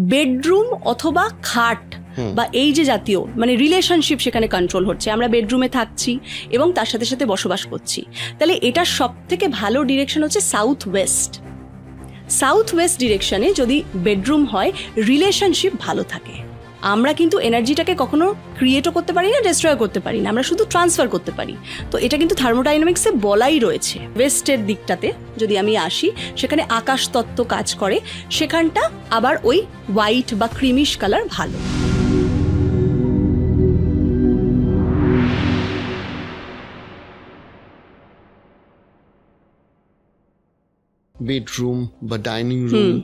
Bedroom অথবা খাট বা এই যে জাতীয় মানে রিলেশনশিপ সেখানে কন্ট্রোল হচ্ছে, আমরা বেডরুমে থাকছি এবং তার সাথে সাথে বসবাস করছি, তাহলে এটার সব থেকে ভালো ডিরেকশন হচ্ছে সাউথ ওয়েস্ট। সাউথ ওয়েস্ট ডিরেকশনে যদি বেডরুম হয়, রিলেশনশিপ ভালো থাকে। আমরা কিন্তু এনার্জিটাকে কখনো ক্রিয়েটও করতে পারি না, ডিস্ট্রয় করতে পারি না, আমরা শুধু ট্রান্সফার করতে পারি। তো এটা কিন্তু থার্মোডাইনামিক্সে বলাই রয়েছে। ওয়েস্টের দিকটাতে যদি আমি আসি, সেখানে আকাশ তত্ত্ব কাজ করে, সেখানটা আবার ওই হোয়াইট বা ক্রিমিশ কালার ভালো। বেডরুম বা ডাইনিং রুম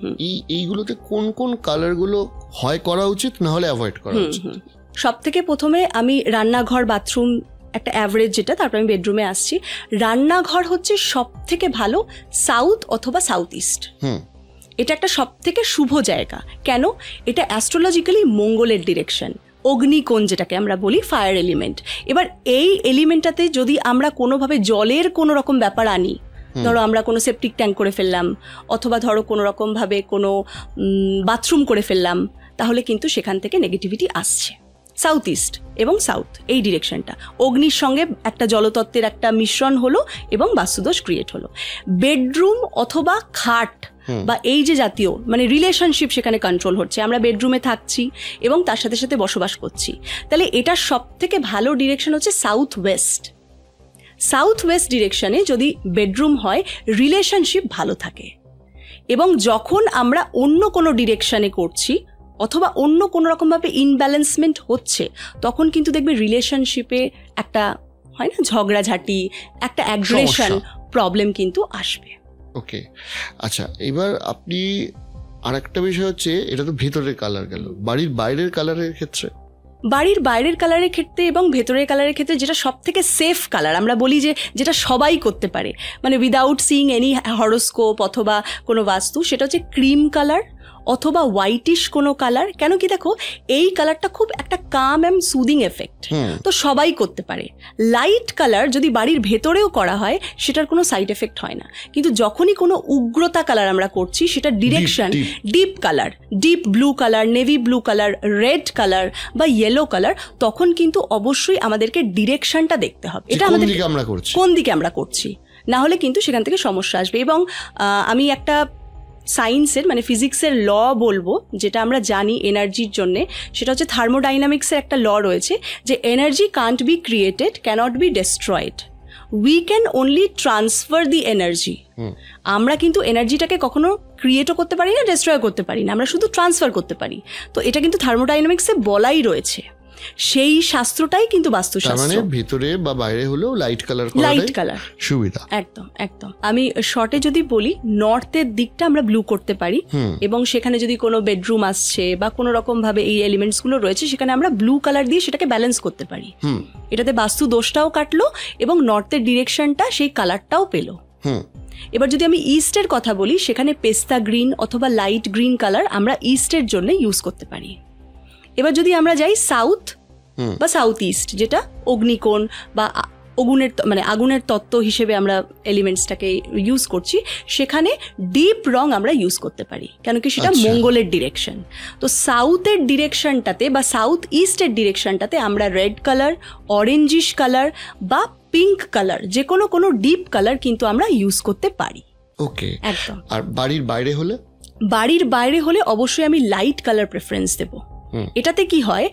এইগুলোতে কোন কোন কালারগুলো হয় করা উচিত, না হলে অ্যাভয়েড করা উচিত? সব থেকে প্রথমে আমি রান্নাঘর বাথরুম একটা অ্যাভারেজ যেটা, তারপর আমি বেডরুমে আসছি। রান্নাঘর হচ্ছে সব থেকে ভালো সাউথ অথবা সাউথ ইস্ট। এটা একটা সব থেকে শুভ জায়গা। কেন? এটা অ্যাস্ট্রোলজিক্যালি মঙ্গলের ডিরেকশন, অগ্নিকোণ যেটাকে আমরা বলি, ফায়ার এলিমেন্ট। এবার এই এলিমেন্টটাতে যদি আমরা কোনোভাবে জলের কোনো রকম ব্যাপার আনি, ধরো আমরা কোনো সেপটিক ট্যাঙ্ক করে ফেললাম, অথবা ধরো কোনো রকমভাবে কোনো বাথরুম করে ফেললাম, তাহলে কিন্তু সেখান থেকে নেগেটিভিটি আসছে। সাউথ ইস্ট এবং সাউথ এই ডিরেকশনটা, অগ্নির সঙ্গে একটা জলতত্ত্বের একটা মিশ্রণ হলো এবং বাস্তুদোষ ক্রিয়েট হলো। বেডরুম অথবা খাট বা এই যে জাতীয় মানে রিলেশনশিপ সেখানে কন্ট্রোল হচ্ছে, আমরা বেডরুমে থাকছি এবং তার সাথে সাথে বসবাস করছি, তাহলে এটার সব থেকে ভালো ডিরেকশন হচ্ছে সাউথ ওয়েস্ট। সাউথ ওয়েস্ট ডিরেকশনে যদি বেডরুম হয়, রিলেশনশিপ ভালো থাকে। এবং যখন আমরা অন্য কোনো ডিরেকশনে করছি অথবা অন্য কোনো রকমভাবে ইনব্যালেন্সমেন্ট হচ্ছে, তখন কিন্তু দেখবে রিলেশনশিপে একটা হয় না ঝগড়াঝাটি, একটা অ্যাগ্রেশন প্রবলেম কিন্তু আসবে। ওকে, আচ্ছা, এবার আপনি আরেকটা বিষয় হচ্ছে, এটা তো ভেতরের কালার গেল, বাড়ির বাইরের কালারের ক্ষেত্রে? বাড়ির বাইরের কালারের ক্ষেত্রে এবং ভেতরের কালারের ক্ষেত্রে যেটা সব থেকে সেফ কালার আমরা বলি, যে যেটা সবাই করতে পারে, মানে উইদাউট সিইং এনি হরোস্কোপ অথবা কোনো বাস্তু, সেটা হচ্ছে ক্রিম কালার অথবা হোয়াইটিশ কোনো কালার। কেন কি, দেখো এই কালারটা খুব একটা কাম অ্যান্ড সুদিং এফেক্ট, তো সবাই করতে পারে। লাইট কালার যদি বাড়ির ভেতরেও করা হয়, সেটার কোনো সাইড এফেক্ট হয় না। কিন্তু যখনই কোনো উগ্রতা কালার আমরা করছি, সেটা direction deep colour, deep blue colour, navy blue colour, red colour বা ইয়েলো কালার, তখন কিন্তু অবশ্যই আমাদেরকে ডিরেকশনটা দেখতে হবে, এটা আমাদের কোন দিকে আমরা করছি, না হলে কিন্তু সেখান থেকে সমস্যা আসবে। এবং আমি একটা সায়েন্সের মানে ফিজিক্সের ল বলবো, যেটা আমরা জানি এনার্জির জন্যে, সেটা হচ্ছে থার্মোডাইনামিক্সের একটা ল রয়েছে, যে energy can't be created, cannot be destroyed, we can only transfer the energy. আমরা কিন্তু এনার্জিটাকে কখনো ক্রিয়েটও করতে পারি না, ডিস্ট্রয় করতে পারি না, আমরা শুধু ট্রান্সফার করতে পারি। তো এটা কিন্তু থার্মোডাইনামিক্সে বলাই রয়েছে, সেই শাস্ত্রটাই কিন্তু বাস্তুশাস্ত্র। মানে ভিতরে বা বাইরে হলেও লাইট কালার সুবিধা। একদম একদম। আমি শর্টে যদি বলি, নর্থের দিকটা আমরা ব্লু করতে পারি, এবং সেখানে যদি কোনো বেডরুম আসছে বা কোনো রকম ভাবে এই এলিমেন্টস গুলো রয়েছে, সেখানে আমরা ব্লু কালার দিয়ে সেটাকে ব্যালেন্স করতে পারি। এটাতে বাস্তু দোষটাও কাটলো এবং নর্থের ডিরেকশনটা সেই কালারটাও পেলো। এবার যদি আমি ইস্টের কথা বলি, সেখানে পেস্তা গ্রিন অথবা লাইট গ্রিন কালার আমরা ইস্টের জন্য ইউজ করতে পারি। এবার যদি আমরা যাই সাউথ বা সাউথ ইস্ট, যেটা অগ্নিকোণ বা আগুনের তত্ত্ব হিসেবে আমরা এলিমেন্টসটাকে ইউজ করছি, সেখানে ডিপ রং আমরা ইউজ করতে পারি, কেন কি সেটা মঙ্গলের ডিরেকশন। তো সাউথের ডিরেকশনটাতে বা সাউথ ইস্টের ডিরেকশনটাতে আমরা রেড কালার, অরেঞ্জিশ কালার বা পিঙ্ক কালার, যে কোনো ডিপ কালার কিন্তু আমরা ইউজ করতে পারি। ওকে, একদম। আর বাড়ির বাইরে হলে? বাড়ির বাইরে হলে অবশ্যই আমি লাইট কালার প্রেফারেন্স দেবো। এটাতে কি হয়,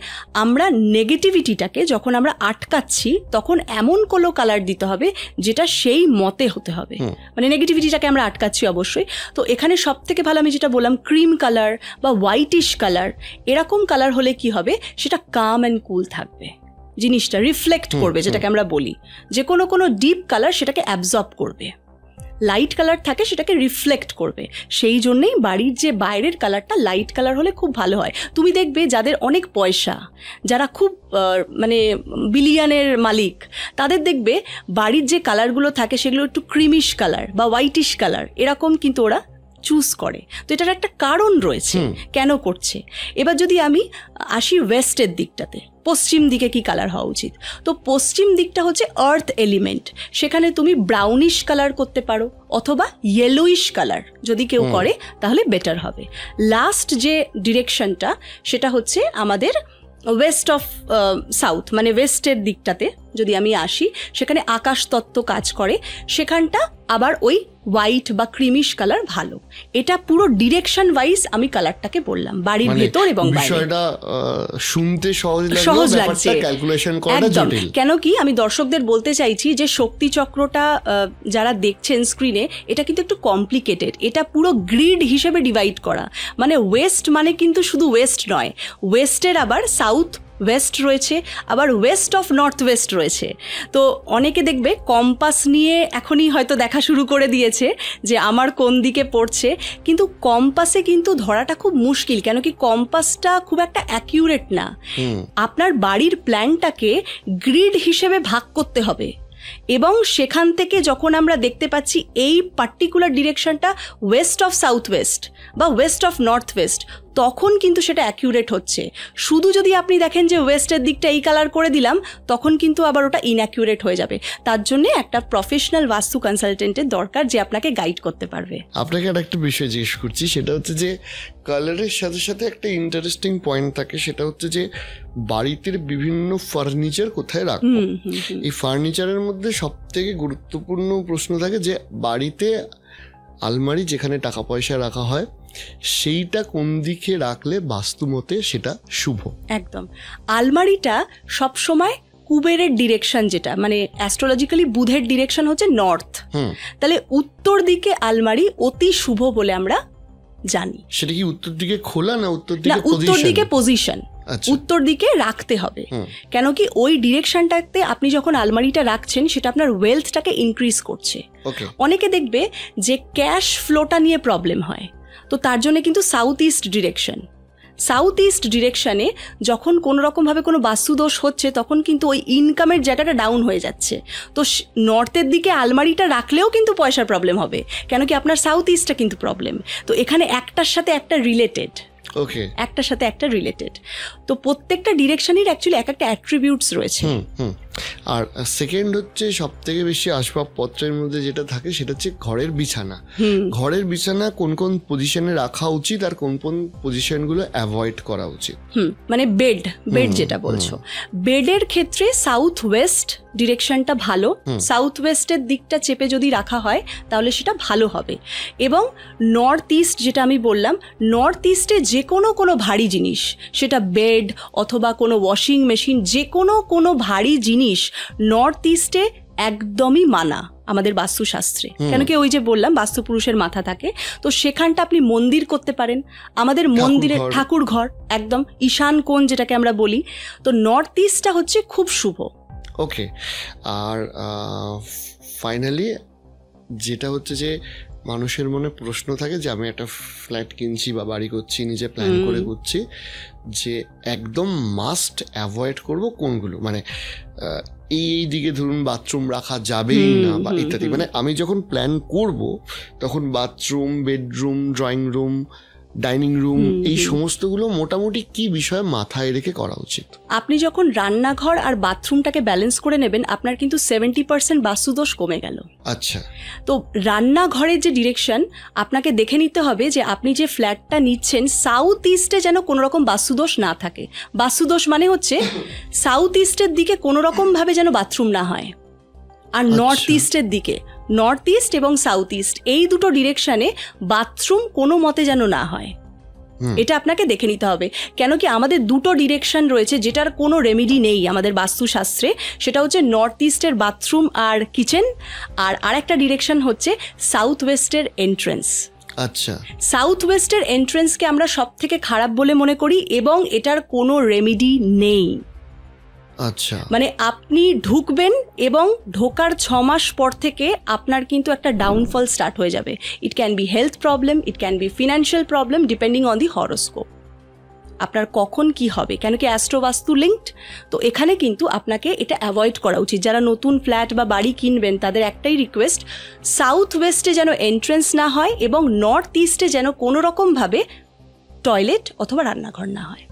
আমরা নেগেটিভিটিটাকে যখন আমরা আটকাচ্ছি, তখন এমন কোনো কালার দিতে হবে যেটা সেই মতে হতে হবে, মানে নেগেটিভিটিটাকে আমরা আটকাচ্ছি অবশ্যই। তো এখানে সব থেকে ভালো আমি যেটা বললাম, ক্রিম কালার বা হোয়াইটিশ কালার, এরকম কালার হলে কি হবে, সেটা কাম অ্যান্ড কুল থাকবে, জিনিসটা রিফ্লেক্ট করবে, যেটাকে আমরা বলি যে কোনো ডিপ কালার সেটাকে অ্যাবজর্ব করবে, লাইট কালার থাকে সেটাকে রিফ্লেক্ট করবে। সেই জন্যেই বাড়ির যে বাইরের কালারটা লাইট কালার হলে খুব ভালো হয়। তুমি দেখবে যাদের অনেক পয়সা, যারা খুব মানে বিলিয়নের মালিক, তাদের দেখবে বাড়ির যে কালারগুলো থাকে সেগুলো একটু ক্রিমিশ কালার বা হোয়াইটিশ কালার, এরকম কিন্তু ওরা চুজ করে। তো এটার একটা কারণ রয়েছে কেন করছে। এবার যদি আমি আসি ওয়েস্টের দিকটাতে, পশ্চিম দিকে কি কালার হওয়া উচিত, তো পশ্চিম দিকটা হচ্ছে আর্থ এলিমেন্ট, সেখানে তুমি ব্রাউনিশ কালার করতে পারো অথবা ইয়েলোইশ কালার যদি কেউ করে তাহলে বেটার হবে। লাস্ট যে ডিরেকশনটা সেটা হচ্ছে আমাদের ওয়েস্ট অফ সাউথ, মানে ওয়েস্টের দিকটাতে যদি আমি আসি, সেখানে আকাশ তত্ত্ব কাজ করে, সেখানটা আবার ওই হোয়াইট বা ক্রিমিশ কালার ভালো। এটা পুরো ডিরেকশন ওয়াইজ আমি কালারটাকে বললাম, বাড়ির ভেতর এবং বাইরে। বিষয়টা শুনতে সহজ লাগছে, ক্যালকুলেশন করাটা জটিল। কেন কি আমি দর্শকদের বলতে চাইছি যে শক্তি চক্রটা যারা দেখছেন স্ক্রিনে, এটা কিন্তু একটু কমপ্লিকেটেড। এটা পুরো গ্রিড হিসেবে ডিভাইড করা, মানে ওয়েস্ট মানে কিন্তু শুধু ওয়েস্ট নয়, ওয়েস্টের আবার সাউথ ওয়েস্ট রয়েছে, আবার ওয়েস্ট অফ নর্থ ওয়েস্ট রয়েছে। তো অনেকে দেখবে কম্পাস নিয়ে এখনই হয়তো দেখা শুরু করে দিয়েছে যে আমার কোন দিকে পড়ছে, কিন্তু কম্পাসে কিন্তু ধরাটা খুব মুশকিল। কেন কি কম্পাসটা খুব একটা অ্যাকিউরেট না। আপনার বাড়ির প্ল্যানটাকে গ্রিড হিসেবে ভাগ করতে হবে, এবং সেখান থেকে যখন আমরা দেখতে পাচ্ছি এই পার্টিকুলার ডিরেকশনটা ওয়েস্ট অফ সাউথ ওয়েস্ট বা ওয়েস্ট অফ নর্থ ওয়েস্ট, তখন কিন্তু সেটা অ্যাকিউরেট হচ্ছে। শুধু যদি আপনি দেখেন যে ওয়েস্টের দিকটা এই কালার করে দিলাম, তখন কিন্তু আবার ওটা ইনঅ্যাকিউরেট হয়ে যাবে। তার জন্য একটা প্রফেশনাল বাস্তু কনসালটেন্টের দরকার যে আপনাকে গাইড করতে পারবে। আপনাকে আর একটা বিষয় জিজ্ঞেস করছি, সেটা হচ্ছে যে কালারের সাথে সাথে একটা ইন্টারেস্টিং পয়েন্ট থাকে, সেটা হচ্ছে যে বাড়িতে বিভিন্ন ফার্নিচার কোথায় রাখবো। এই ফার্নিচারের মধ্যে সব থেকে গুরুত্বপূর্ণ প্রশ্ন থাকে যে বাড়িতে আলমারি যেখানে টাকা পয়সা রাখা হয় সেইটা কোন দিকে রাখলে বাস্তু মতে সেটা শুভ। একদম, আলমারিটা সবসময় কুবেরের ডিরেকশন, যেটা মানে অ্যাস্ট্রোলজিক্যালি বুধের ডিরেকশন হচ্ছে নর্থ, তাহলে উত্তর দিকে আলমারি অতি শুভ বলে আমরা জানি। সেটা কি উত্তর দিকে খোলা না উত্তর দিকে পজিশন? উত্তর দিকে রাখতে হবে। কেন কি ওই ডিরেকশনটাতে আপনি যখন আলমারিটা রাখছেন সেটা আপনার ওয়েলথটাকে ইনক্রিজ করছে। অনেকে দেখবে যে ক্যাশ ফ্লোটা নিয়ে প্রবলেম হয়, তো তার জন্য কিন্তু সাউথ ইস্ট ডিরেকশনে যখন কোনো রকমভাবে কোনো বাস্তুদোষ হচ্ছে, তখন কিন্তু ওই ইনকামের জায়গাটা ডাউন হয়ে যাচ্ছে। তো নর্থের দিকে আলমারিটা রাখলেও কিন্তু পয়সার প্রবলেম হবে, কেন কি আপনার সাউথ ইস্টটা কিন্তু প্রবলেম। তো এখানে একটার সাথে একটা রিলেটেড, একটার সাথে একটা রিলেটেড। তো প্রত্যেকটা ডিরেকশনের অ্যাকচুয়ালি এক একটা অ্যাট্রিবিউটস রয়েছে। আর সেকেন্ড হচ্ছে সব থেকে বেশি আসবাবপত্রের মধ্যে যেটা থাকে সেটা হচ্ছে ঘরের বিছানা। ঘরের বিছানা কোন কোন পজিশনে রাখা উচিত আর কোন কোন পজিশনগুলো অ্যাভয়েড করা উচিত? মানে বেড যেটা বলছো, বেডের ক্ষেত্রে সাউথ ওয়েস্ট ডিরেকশনটা ভালো। সাউথ ওয়েস্টের দিকটা চেপে যদি রাখা হয় তাহলে সেটা ভালো হবে। এবং নর্থ ইস্ট, যেটা আমি বললাম, নর্থ ইস্টে যে কোনো ভারী জিনিস, সেটা বেড অথবা কোনো ওয়াশিং মেশিন, যে কোনো ভারী জিনিস নর্থ ইস্টে একদমই মানা আমাদের বাস্তুশাস্ত্রে। কেন কি ওই যে বললাম বাস্তুপুরুষের মাথা থাকে, তো সেখানটা আপনি মন্দির করতে পারেন। আমাদের মন্দিরে ঠাকুর ঘর একদম ঈশান কোণ যেটাকে আমরা বলি, তো নর্থ ইস্টটা হচ্ছে খুব শুভ। ওকে, আর ফাইনালি যেটা হচ্ছে যে মানুষের মনে প্রশ্ন থাকে যে আমি একটা ফ্ল্যাট কিনছি বা বাড়ি করছি, নিজে প্ল্যান করে করছি, যে একদম মাস্ট অ্যাভয়েড করব কোনগুলো, মানে এই দিকে ধরুন বাথরুম রাখা যাবেই না বা ইত্যাদি। মানে আমি যখন প্ল্যান করব তখন bathroom, bedroom, drawing room, dining room, এই সমস্তগুলো মোটামুটি কি বিষয়ে মাথায় রেখে করা উচিত? আপনি যখন রান্নাঘর আর বাথরুমটাকে ব্যালেন্স করে নেবেন, আপনার কিন্তু 70% বাস্তুদোষ কমে গেল। আচ্ছা, তো রান্নাঘরের যে ডিরেকশন আপনাকে দেখে নিতে হবে যে আপনি যে ফ্ল্যাটটা নিচ্ছেন সাউথ ইস্টে যেন কোনো রকম বাস্তুদোষ না থাকে। বাস্তুদোষ মানে হচ্ছে সাউথ ইস্টের দিকে কোনো রকম ভাবে যেন বাথরুম না হয়, আর নর্থ ইস্টের দিকে, নর্থ ইস্ট এবং সাউথ ইস্ট এই দুটো ডিরেকশনে বাথরুম কোনো মতে যেন না হয়, এটা আপনাকে দেখে নিতে হবে। কেন কি আমাদের দুটো ডিরেকশন রয়েছে যেটার কোনো রেমেডি নেই আমাদের বাস্তুশাস্ত্রে, সেটা হচ্ছে নর্থ ইস্টের বাথরুম আর কিচেন, আর আরেকটা ডিরেকশন হচ্ছে সাউথ ওয়েস্টের এন্ট্রেন্স। আচ্ছা, সাউথ ওয়েস্টের এন্ট্রেন্সকে আমরা সব থেকে খারাপ বলে মনে করি এবং এটার কোনো রেমেডি নেই। আচ্ছা, মানে আপনি ঢুকবেন এবং ঢোকার 6 মাস পর থেকে আপনার কিন্তু একটা ডাউনফল স্টার্ট হয়ে যাবে। It can be health problem, it can be financial problem, depending on the horoscope. আপনার কখন কি হবে, কেন কি অ্যাস্ট্রোবাস্তু লিঙ্কড। তো এখানে কিন্তু আপনাকে এটা অ্যাভয়েড করা উচিত। যারা নতুন ফ্ল্যাট বা বাড়ি কিনবেন তাদের একটাই রিকোয়েস্ট, সাউথ ওয়েস্টে যেন এন্ট্রেন্স না হয় এবং নর্থ ইস্টে যেন কোনো রকমভাবে টয়লেট অথবা রান্নাঘর না হয়।